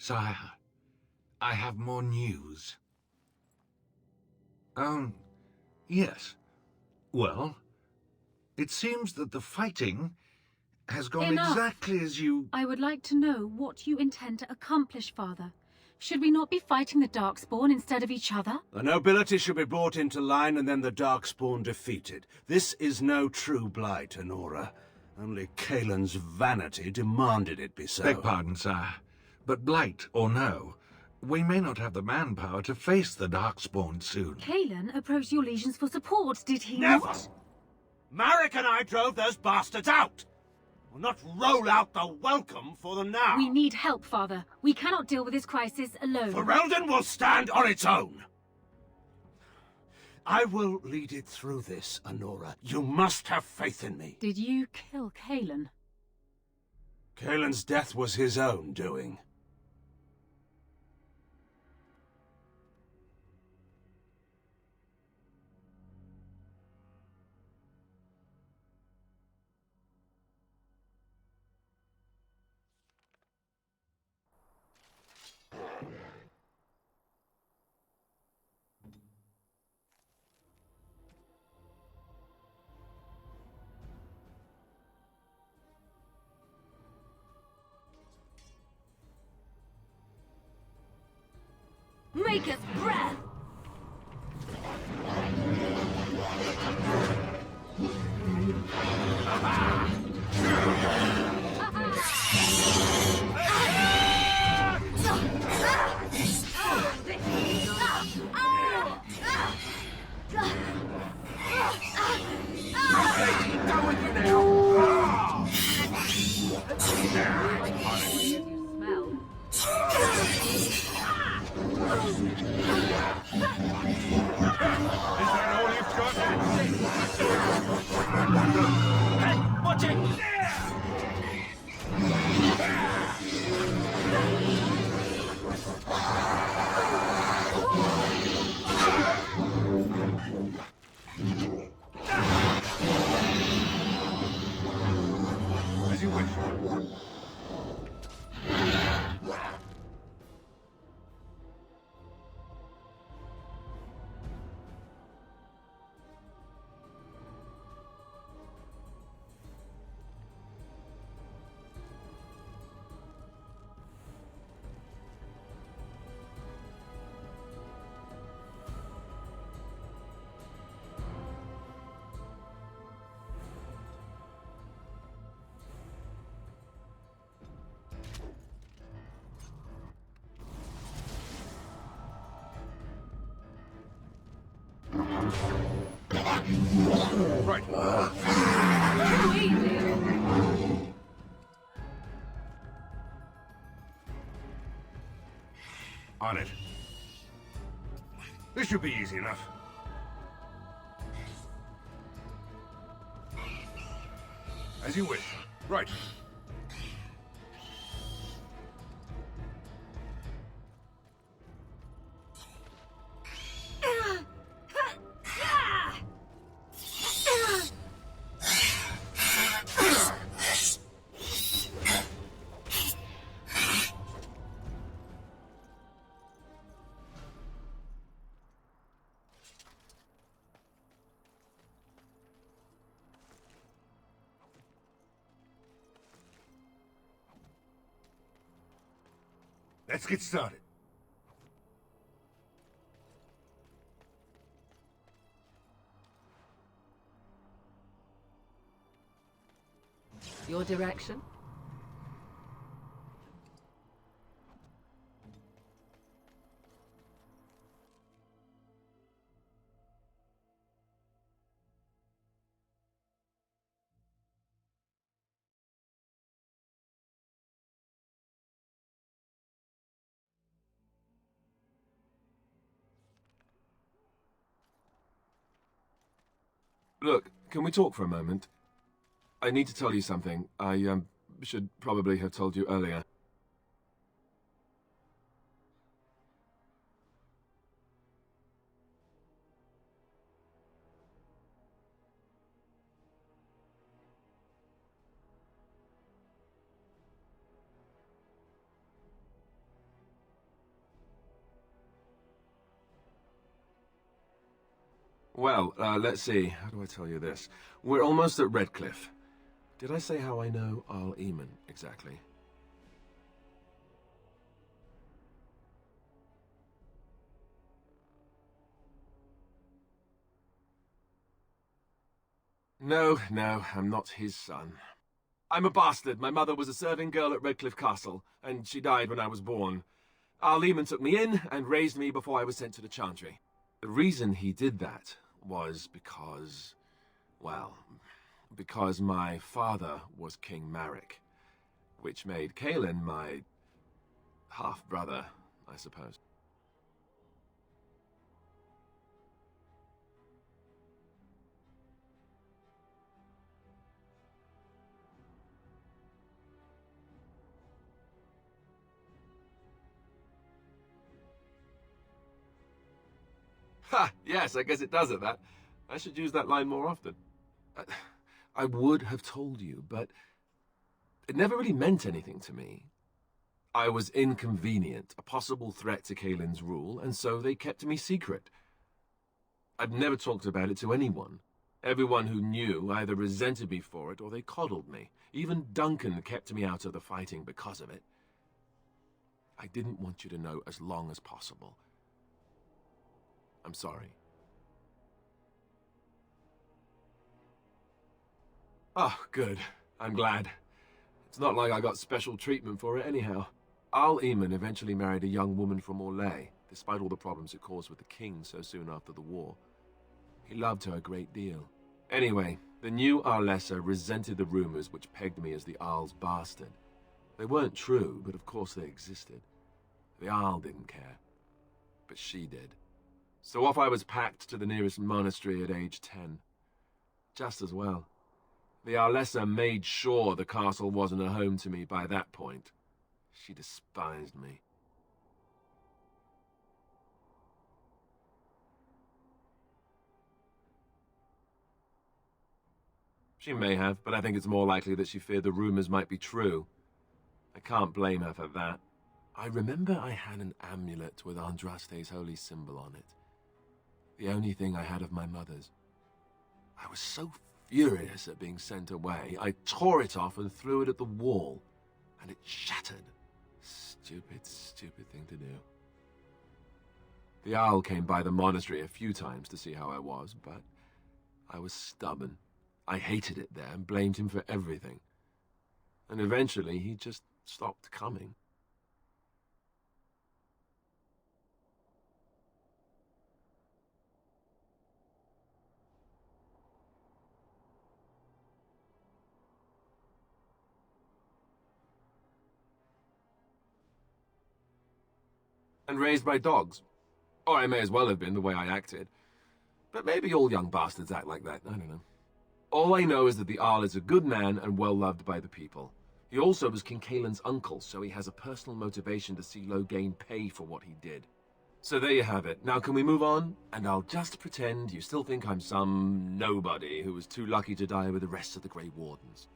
Sire, I have more news. Yes. Well, it seems that the fighting has gone Enough. exactly as you... I would like to know what you intend to accomplish, Father. Should we not be fighting the Darkspawn instead of each other? The nobility should be brought into line and then the Darkspawn defeated. This is no true blight, Honora. Only Kaelin's vanity demanded it be so. Beg pardon, sire. But blight or no, we may not have the manpower to face the Darkspawn soon. Kaelin approached your legions for support, did he Never! not? Marek and I drove those bastards out! We'll not roll out the welcome for them now! We need help, Father. We cannot deal with this crisis alone. Ferelden will stand on its own! I will lead it through this, Honora. You must have faith in me. Did you kill Kaelin? Kaelin's death was his own doing. Make us breath! Right. On it. This should be easy enough. As you wish. Right. Let's get started. Your direction? Look, can we talk for a moment? I need to tell you something. I, should probably have told you earlier. Well, let's see. How do I tell you this? We're almost at Radcliffe. Did I say how I know Arl Eamon exactly? No, I'm not his son. I'm a bastard. My mother was a serving girl at Radcliffe Castle, and she died when I was born. Arl Eamon took me in and raised me before I was sent to the Chantry. The reason he did that was because, well, because my father was King Marek, which made Kaelin my half-brother, I suppose. Ha! Yes, I guess it does at that. I should use that line more often. I would have told you, but it never really meant anything to me. I was inconvenient, a possible threat to Kaelin's rule, and so they kept me secret. I'd never talked about it to anyone. Everyone who knew either resented me for it or they coddled me. Even Duncan kept me out of the fighting because of it. I didn't want you to know as long as possible. I'm sorry. Oh, good. I'm glad. It's not like I got special treatment for it anyhow. Arl Eamon eventually married a young woman from Orlais, despite all the problems it caused with the king so soon after the war. He loved her a great deal. Anyway, the new Arlessa resented the rumors which pegged me as the Arl's bastard. They weren't true, but of course they existed. The Arl didn't care, but she did. So off I was packed to the nearest monastery at age 10. Just as well. The Arlessa made sure the castle wasn't a home to me by that point. She despised me. She may have, but I think it's more likely that she feared the rumors might be true. I can't blame her for that. I remember I had an amulet with Andraste's holy symbol on it. The only thing I had of my mother's. I was so furious at being sent away, I tore it off and threw it at the wall, and it shattered. Stupid, stupid thing to do. The Owl came by the monastery a few times to see how I was, but I was stubborn. I hated it there and blamed him for everything. And eventually he just stopped coming. And raised by dogs. Or I may as well have been the way I acted. But maybe all young bastards act like that, I don't know. All I know is that the Arl is a good man and well loved by the people. He also was King Kaelin's uncle, so he has a personal motivation to see Loghain pay for what he did. So there you have it. Now can we move on? And I'll just pretend you still think I'm some nobody who was too lucky to die with the rest of the Grey Wardens.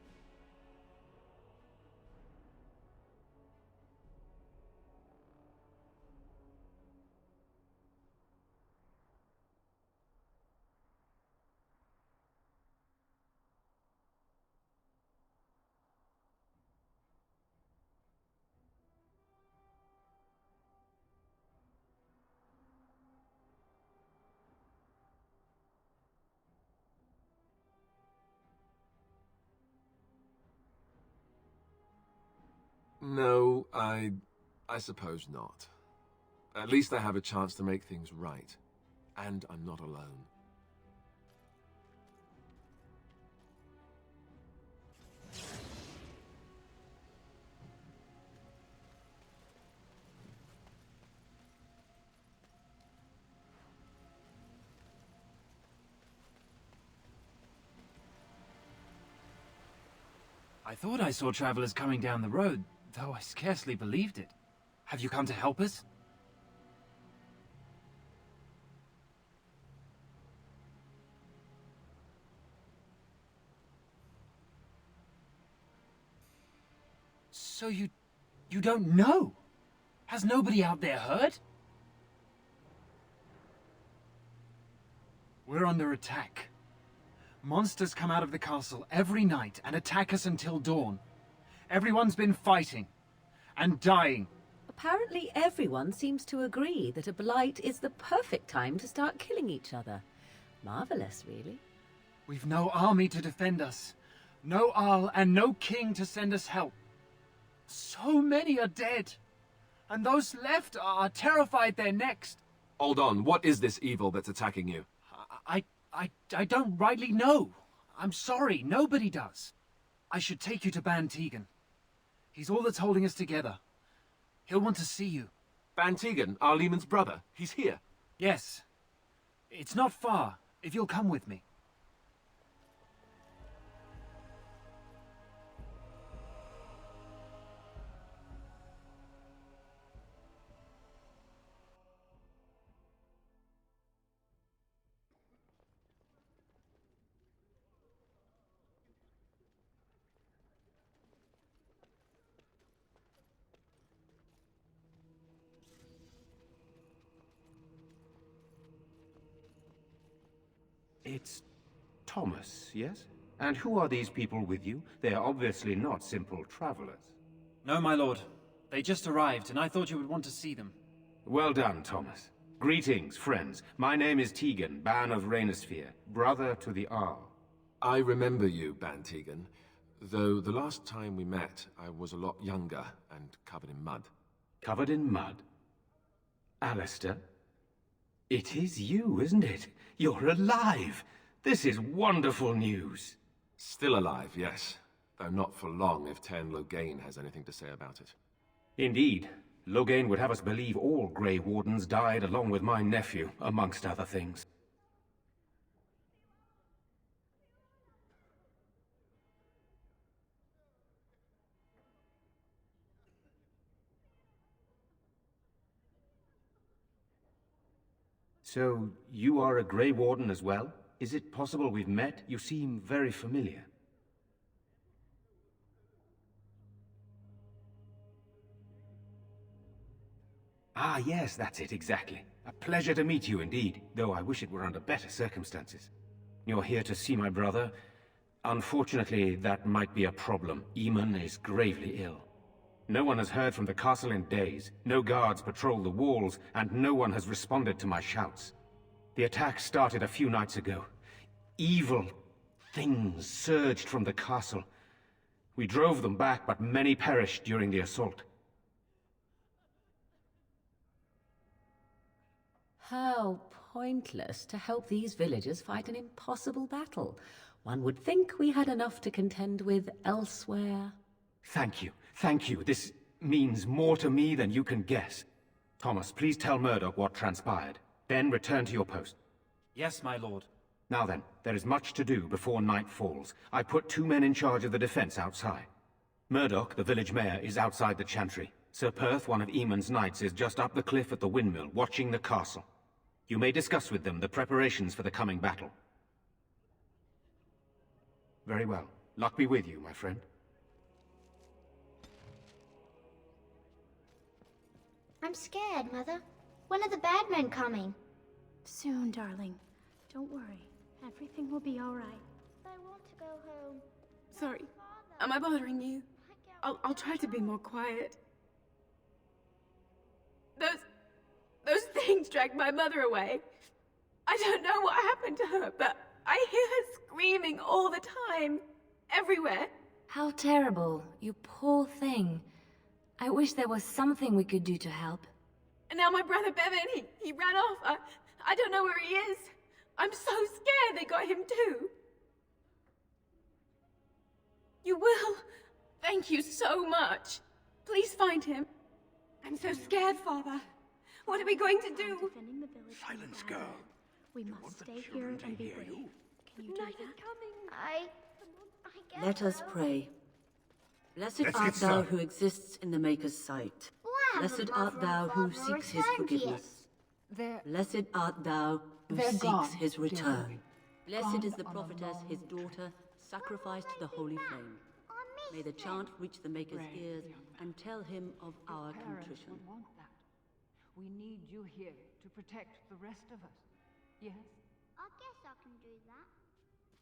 No, I suppose not. At least I have a chance to make things right. And I'm not alone. I thought I saw travelers coming down the road, though I scarcely believed it. Have you come to help us? So you don't know? Has nobody out there heard? We're under attack. Monsters come out of the castle every night and attack us until dawn. Everyone's been fighting and dying. Apparently everyone seems to agree that a blight is the perfect time to start killing each other. Marvelous, really. We've no army to defend us, no Arl and no king to send us help. So many are dead, and those left are terrified they're next. Hold on, what is this evil that's attacking you? I don't rightly know. I'm sorry, nobody does. I should take you to Ban Tegan. He's all that's holding us together. He'll want to see you. Ban Tegan, our Lehman's brother. He's here. Yes. It's not far, if you'll come with me. It's Thomas, yes? And who are these people with you? They are obviously not simple travelers. No, my lord. They just arrived, and I thought you would want to see them. Well done, Thomas. Greetings, friends. My name is Tegan, Ban of Rainersphere, brother to the Arl. I remember you, Ban Tegan, though the last time we met, I was a lot younger and covered in mud. Covered in mud? Alistair? It is you, isn't it? You're alive! This is wonderful news! Still alive, yes. Though not for long if Ten Loghain has anything to say about it. Indeed. Loghain would have us believe all Grey Wardens died along with my nephew, amongst other things. So, you are a Grey Warden as well? Is it possible we've met? You seem very familiar. Ah, yes, that's it, exactly. A pleasure to meet you indeed, though I wish it were under better circumstances. You're here to see my brother. Unfortunately, that might be a problem. Eamon is gravely ill. No one has heard from the castle in days. No guards patrol the walls, and no one has responded to my shouts. The attack started a few nights ago. Evil things surged from the castle. We drove them back, but many perished during the assault. How pointless to help these villagers fight an impossible battle. One would think we had enough to contend with elsewhere. Thank you. Thank you. This means more to me than you can guess. Thomas, please tell Murdoch what transpired. Then return to your post. Yes, my lord. Now then, there is much to do before night falls. I put 2 men in charge of the defense outside. Murdoch, the village mayor, is outside the chantry. Sir Perth, one of Eamon's knights, is just up the cliff at the windmill, watching the castle. You may discuss with them the preparations for the coming battle. Very well. Luck be with you, my friend. I'm scared, Mother. When are the bad men coming? Soon, darling. Don't worry. Everything will be all right. I want to go home. Sorry. Am I bothering you? I'll try to be more quiet. Those things dragged my mother away. I don't know what happened to her, but I hear her screaming all the time. Everywhere. How terrible, you poor thing. I wish there was something we could do to help. And now my brother Bevan, he ran off. I don't know where he is. I'm so scared they got him too. You will. Thank you so much. Please find him. I'm so scared, Father. What are we going to do? Silence, girl. We must stay here and be brave. Can you do that? I guess Let us so. pray. Blessed Let's art get thou started. who exists in the Maker's sight. Why Blessed haven't art Mother thou and who Father seeks his returned yet? forgiveness. Blessed art thou who They're seeks gone, his dear return. boy. Blessed Gone is the on a prophetess, long his daughter, sacrificed to the holy flame. May the chant reach the Maker's Brave ears young man. and tell him of our Parents contrition. would want that. We need you here to protect the rest of us. Yes? I guess I can do that.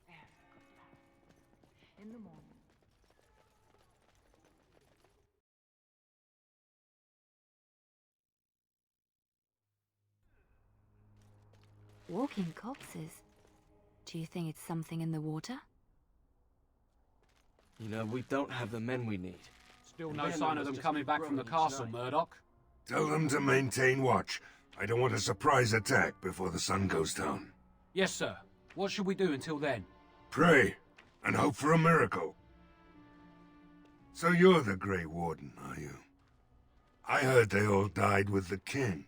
Very good lad. In the morning. Walking corpses. Do you think it's something in the water? You know, we don't have the men we need. Still no sign of them coming back from the castle, Murdoch. Tell them to maintain watch. I don't want a surprise attack before the sun goes down. Yes, sir. What should we do until then? Pray, and hope for a miracle. So you're the Grey Warden, are you? I heard they all died with the king.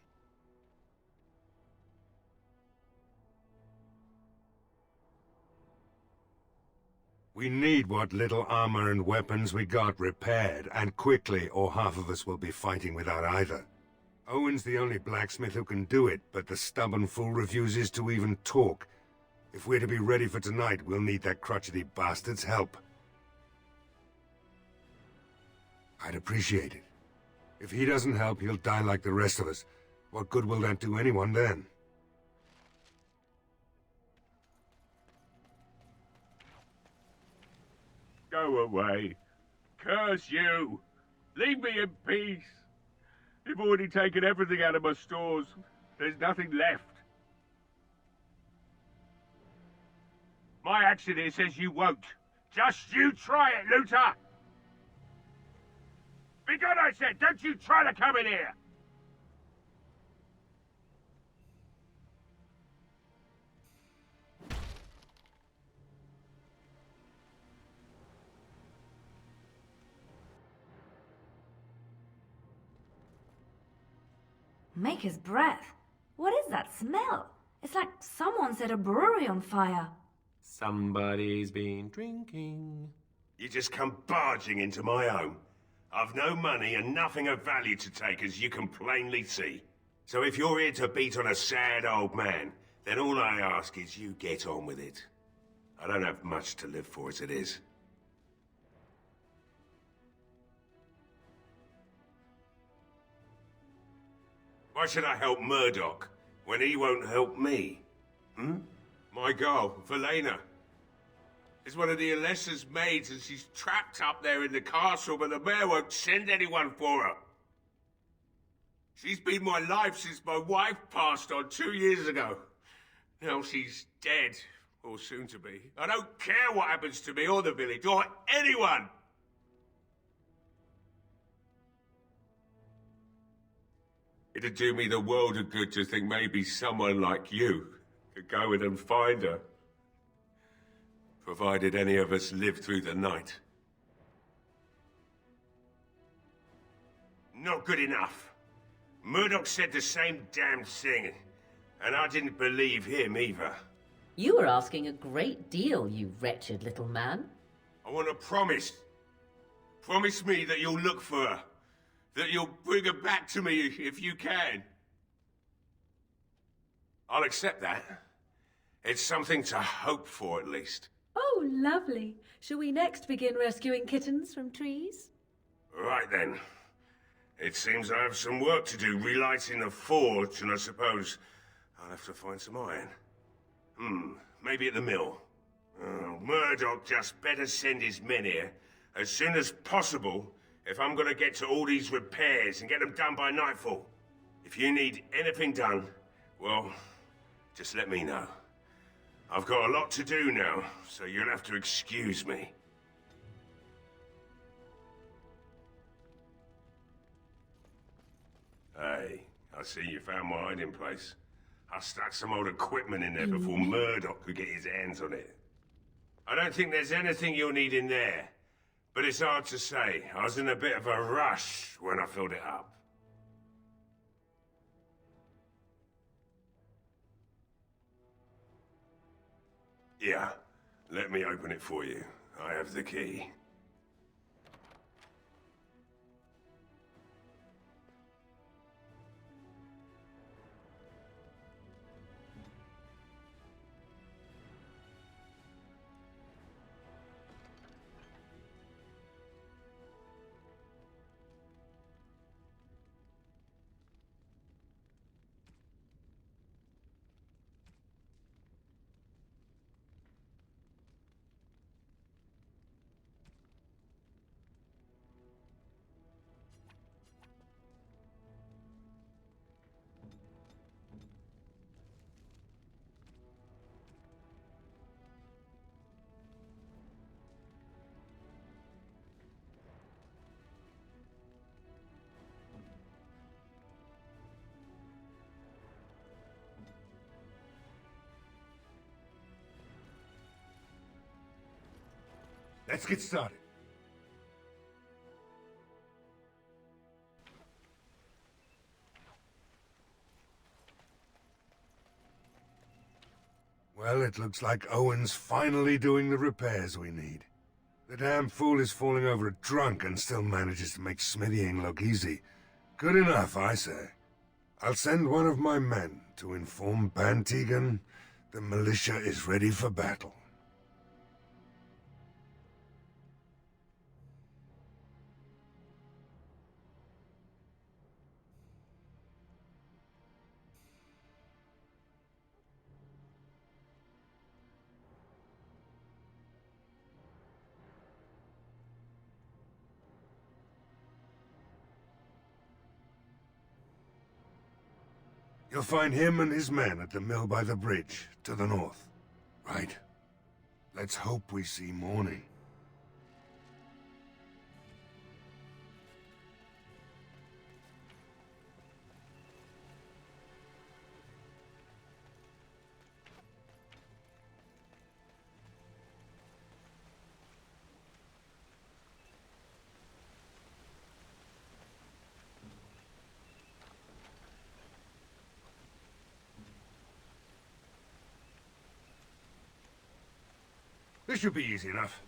We need what little armor and weapons we got repaired, and quickly, or half of us will be fighting without either. Owen's the only blacksmith who can do it, but the stubborn fool refuses to even talk. If we're to be ready for tonight, we'll need that crotchety bastard's help. I'd appreciate it. If he doesn't help, he'll die like the rest of us. What good will that do anyone then? Go away. Curse you! Leave me in peace! You've already taken everything out of my stores. There's nothing left. My action here says you won't. Just you try it, Luther! Be good, I said! Don't you try to come in here! Maker's breath. What is that smell? It's like someone set a brewery on fire. Somebody's been drinking. You just come barging into my home. I've no money and nothing of value to take, as you can plainly see. So if you're here to beat on a sad old man, then all I ask is you get on with it. I don't have much to live for as it is. Why should I help Murdoch when he won't help me? My girl, Velena, is one of the Alessa's maids, and she's trapped up there in the castle, but the mayor won't send anyone for her. She's been my life since my wife passed on 2 years ago. Now she's dead, or soon to be. I don't care what happens to me or the village, or anyone! It'd do me the world of good to think maybe someone like you could go in and find her. Provided any of us live through the night. Not good enough. Murdoch said the same damn thing, and I didn't believe him either. You were asking a great deal, you wretched little man. I want a promise. Promise me that you'll look for her. That you'll bring her back to me if you can. I'll accept that. It's something to hope for, at least. Oh, lovely. Shall we next begin rescuing kittens from trees? Right then. It seems I have some work to do relighting the forge, and I suppose I'll have to find some iron. Maybe at the mill. Murdoch just better send his men here as soon as possible if I'm gonna get to all these repairs and get them done by nightfall. If you need anything done, well, just let me know. I've got a lot to do now, so you'll have to excuse me. Hey, I see you found my hiding place. I stuck some old equipment in there before Murdoch could get his hands on it. I don't think there's anything you'll need in there, but it's hard to say. I was in a bit of a rush when I filled it up. Yeah, let me open it for you. I have the key. Let's get started. Well, it looks like Owen's finally doing the repairs we need. The damn fool is falling over drunk and still manages to make smithying look easy. Good enough, I say. I'll send one of my men to inform Bantegan the militia is ready for battle. You'll find him and his men at the mill by the bridge, to the north. Right? Let's hope we see morning. This should be easy enough.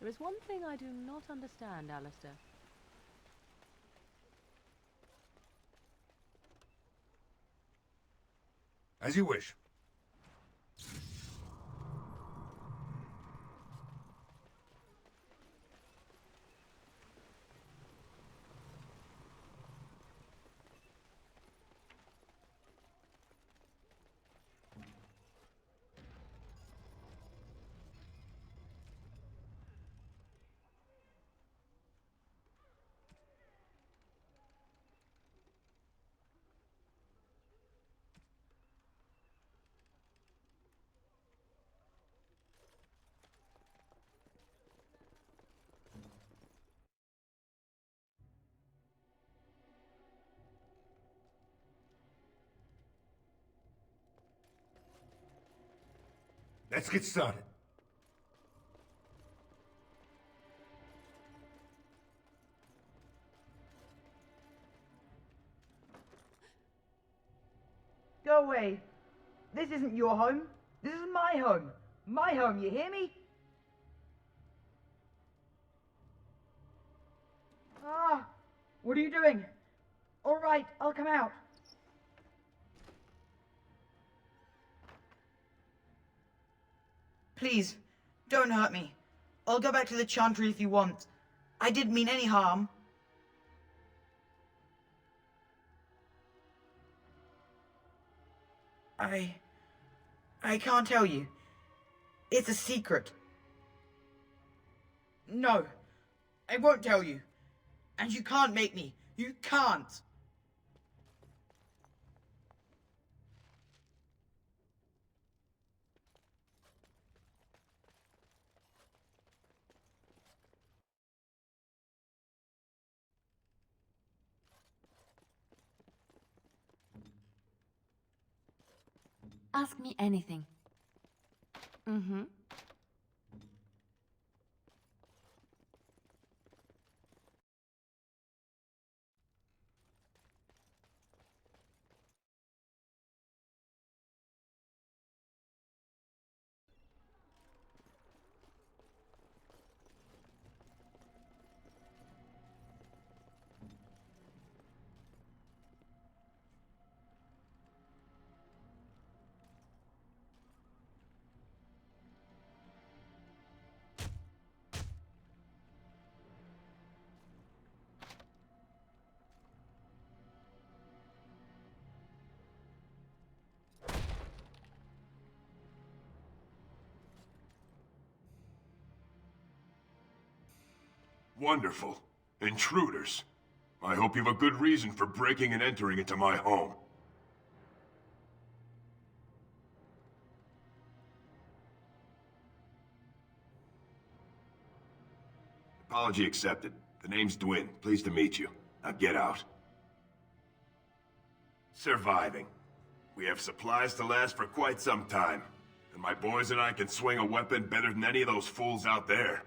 There is one thing I do not understand, Alistair. As you wish. Let's get started. Go away. This isn't your home. This is my home. My home, you hear me? Ah, what are you doing? All right, I'll come out. Please, don't hurt me. I'll go back to the Chantry if you want. I didn't mean any harm. I can't tell you. It's a secret. No, I won't tell you. And you can't make me. You can't. Ask me anything. Mm-hmm. Wonderful. Intruders. I hope you've a good reason for breaking and entering into my home. Apology accepted. The name's Dwin. Pleased to meet you. Now get out. Surviving. We have supplies to last for quite some time. And my boys and I can swing a weapon better than any of those fools out there.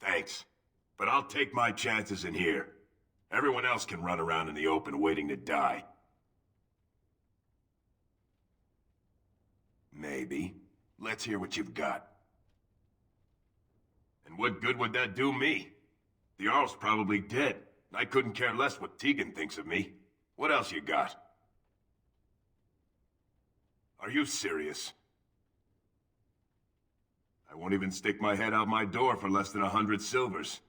Thanks. But I'll take my chances in here. Everyone else can run around in the open waiting to die. Maybe. Let's hear what you've got. And what good would that do me? The Jarl's probably dead. I couldn't care less what Tegan thinks of me. What else you got? Are you serious? I won't even stick my head out my door for less than 100 silvers.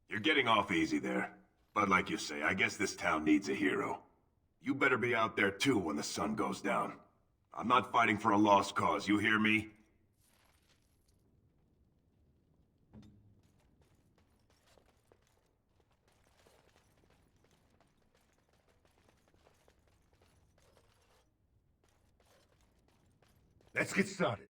You're getting off easy there. But like you say, I guess this town needs a hero. You better be out there too when the sun goes down. I'm not fighting for a lost cause, you hear me? Let's get started.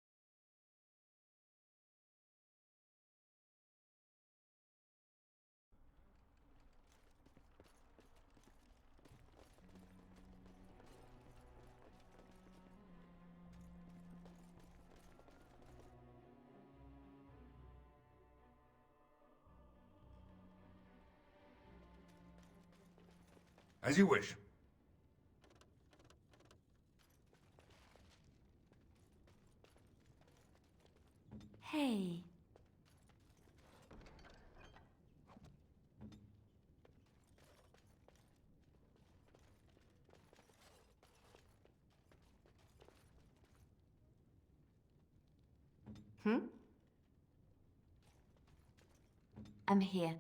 As you wish. Hey. I'm here.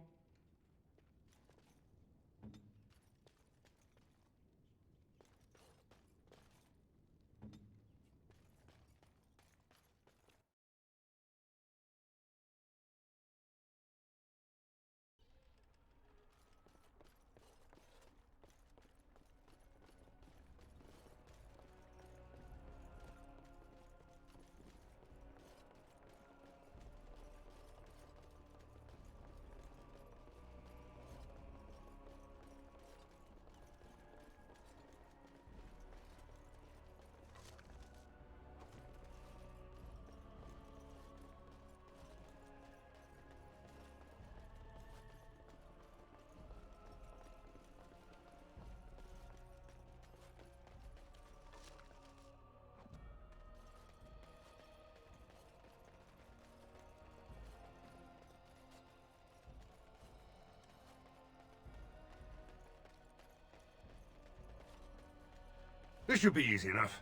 This should be easy enough.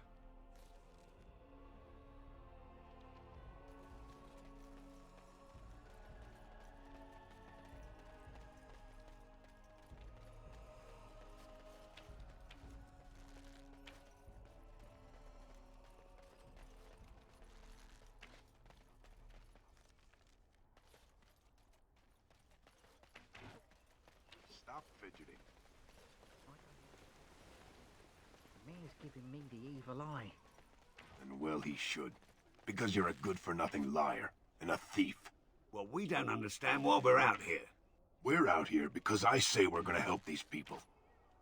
Stop fidgeting. Mayor's giving me the evil eye. And well he should. Because you're a good-for-nothing liar. And a thief. Well, we don't understand why we're out here. We're out here because I say we're gonna help these people.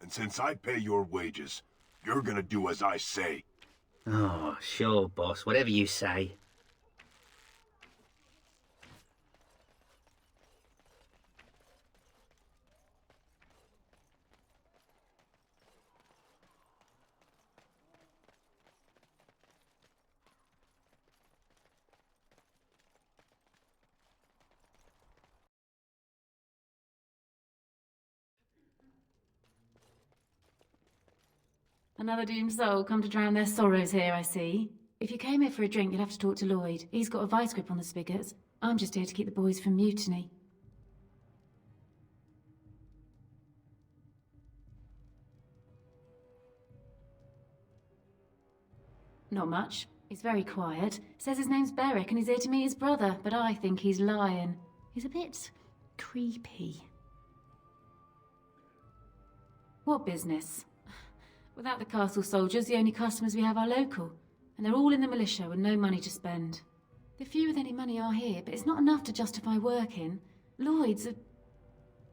And since I pay your wages, you're gonna do as I say. Oh, sure, boss. Whatever you say. Another doomed soul come to drown their sorrows here, I see. If you came here for a drink, you'll have to talk to Lloyd. He's got a vice grip on the spigots. I'm just here to keep the boys from mutiny. Not much. He's very quiet. Says his name's Beric and he's here to meet his brother, but I think he's lying. He's a bit creepy. What business? Without the castle soldiers, the only customers we have are local. And they're all in the militia with no money to spend. The few with any money are here, but it's not enough to justify working. Lloyd's a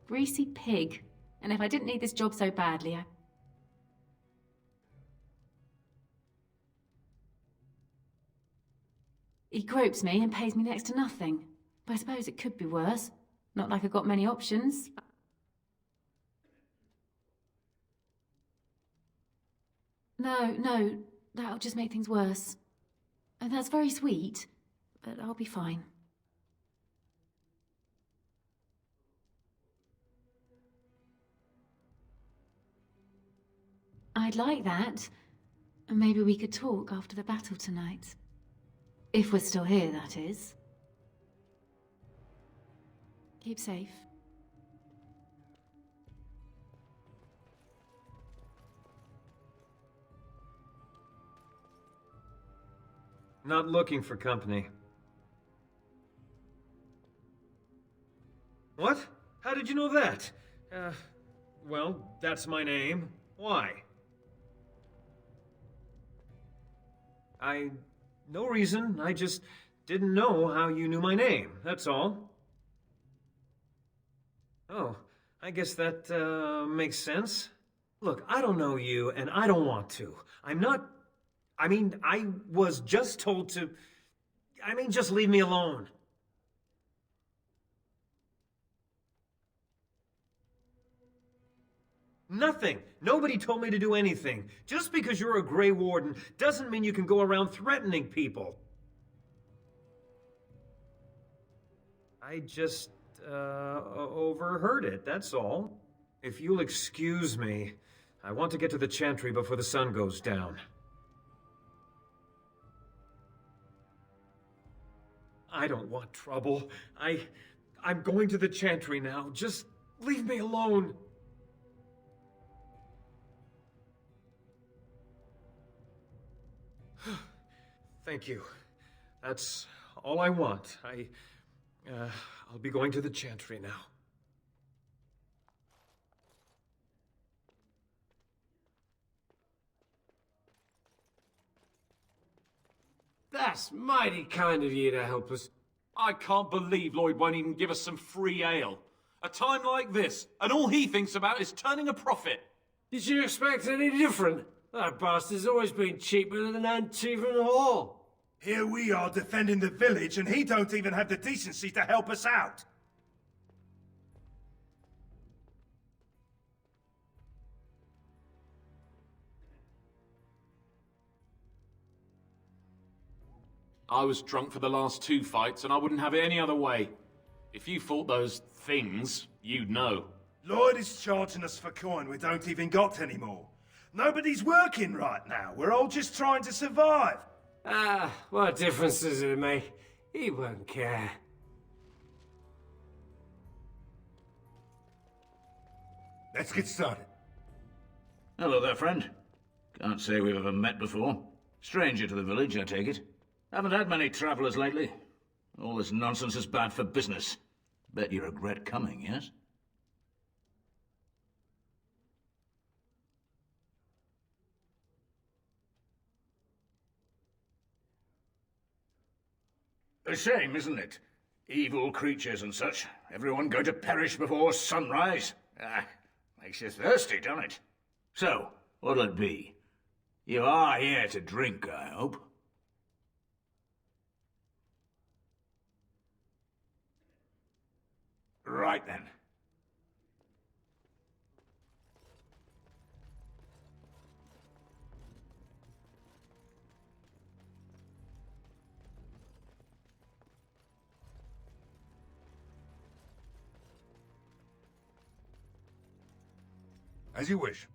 greasy pig. And if I didn't need this job so badly, He gropes me and pays me next to nothing. But I suppose it could be worse. Not like I've got many options. No, that'll just make things worse. And that's very sweet, but I'll be fine. I'd like that. And maybe we could talk after the battle tonight. If we're still here, that is. Keep safe. Not looking for company. What? How did you know that? Well, that's my name. Why? No reason. I just didn't know how you knew my name, that's all. Oh, I guess that, makes sense. Look, I don't know you, and I don't want to. I was just told to... just leave me alone. Nothing. Nobody told me to do anything. Just because you're a Grey Warden doesn't mean you can go around threatening people. I just, overheard it, that's all. If you'll excuse me, I want to get to the Chantry before the sun goes down. I don't want trouble. I'm going to the Chantry now. Just leave me alone. Thank you. That's all I want. I'll be going to the Chantry now. That's mighty kind of you to help us. I can't believe Lloyd won't even give us some free ale. A time like this, and all he thinks about is turning a profit. Did you expect any different? That bastard's always been cheaper than Antifa and Hall. Here we are defending the village, and he don't even have the decency to help us out. I was drunk for the last 2 fights, and I wouldn't have it any other way. If you fought those things, you'd know. Lloyd is charging us for coin we don't even got anymore. Nobody's working right now. We're all just trying to survive. What difference does it make? He won't care. Let's get started. Hello there, friend. Can't say we've ever met before. Stranger to the village, I take it. Haven't had many travellers lately. All this nonsense is bad for business. Bet you regret coming, yes? A shame, isn't it? Evil creatures and such. Everyone going to perish before sunrise. Makes you thirsty, doesn't it? So, what'll it be? You are here to drink, I hope. Right then. As you wish.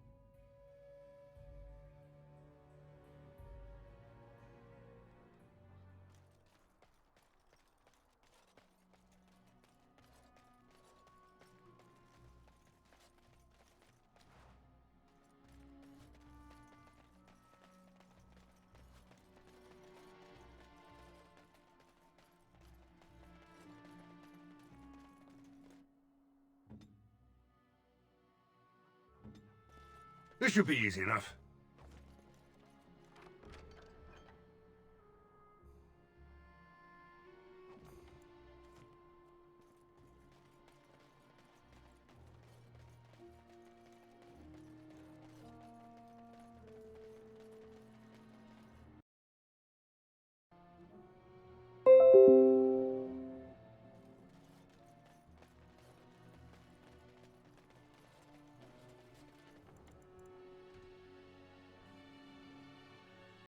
This should be easy enough.